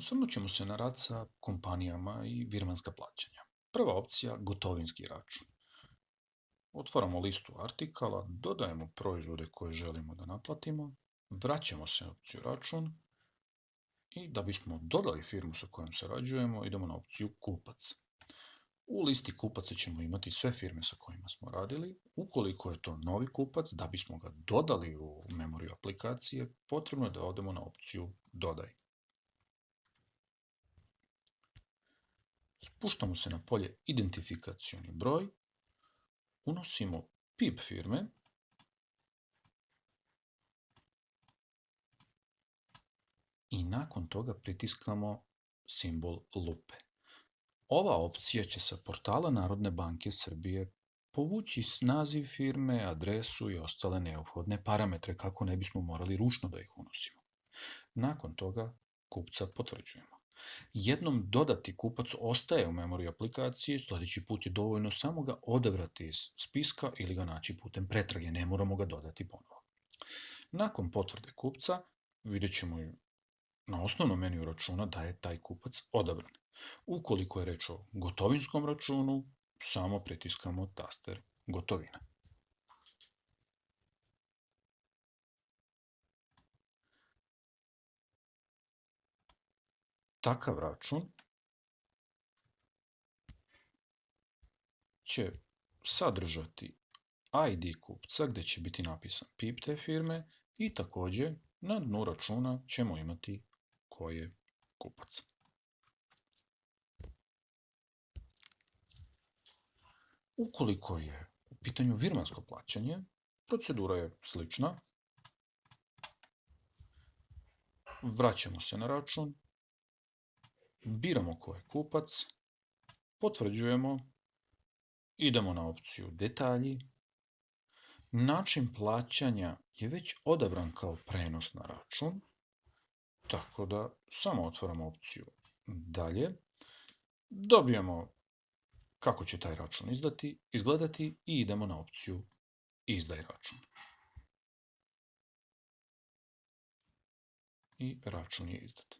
Osvrnut ćemo se na rad sa kompanijama i virmanska plaćanja. Prva opcija, gotovinski račun. Otvaramo listu artikala, dodajemo proizvode koje želimo da naplatimo, vraćamo se na opciju račun i da bismo dodali firmu sa kojom sarađujemo, idemo na opciju kupac. U listi kupaca ćemo imati sve firme sa kojima smo radili. Ukoliko je to novi kupac, da bismo ga dodali u memoriju aplikacije, potrebno je da odemo na opciju dodaj. Spuštamo se na polje identifikacioni broj, unosimo PIP firme i nakon toga pritiskamo simbol lupe. Ova opcija će sa portala Narodne banke Srbije povući naziv firme, adresu i ostale neophodne parametre kako ne bismo morali ručno da ih unosimo. Nakon toga kupca potvrđujemo. Jednom dodati kupac ostaje u memoriji aplikacije, sljedeći put je dovoljno samo ga odabrati iz spiska ili ga naći putem pretrage, ne moramo ga dodati ponovo. Nakon potvrde kupca vidjet ćemo na osnovnom meniju računa da je taj kupac odabran. Ukoliko je reč o gotovinskom računu, samo pritiskamo taster gotovina. Takav račun će sadržati ID kupca gdje će biti napisan PIP te firme i također na dnu računa ćemo imati ko je kupac. Ukoliko je u pitanju virmansko plaćanje, procedura je slična. Vraćamo se na račun, biramo ko je kupac, potvrđujemo, idemo na opciju detalji. Način plaćanja je već odabran kao prenos na račun, tako da samo otvaramo opciju dalje. Dobijemo kako će taj račun izgledati i idemo na opciju izdaj račun. I račun je izdat.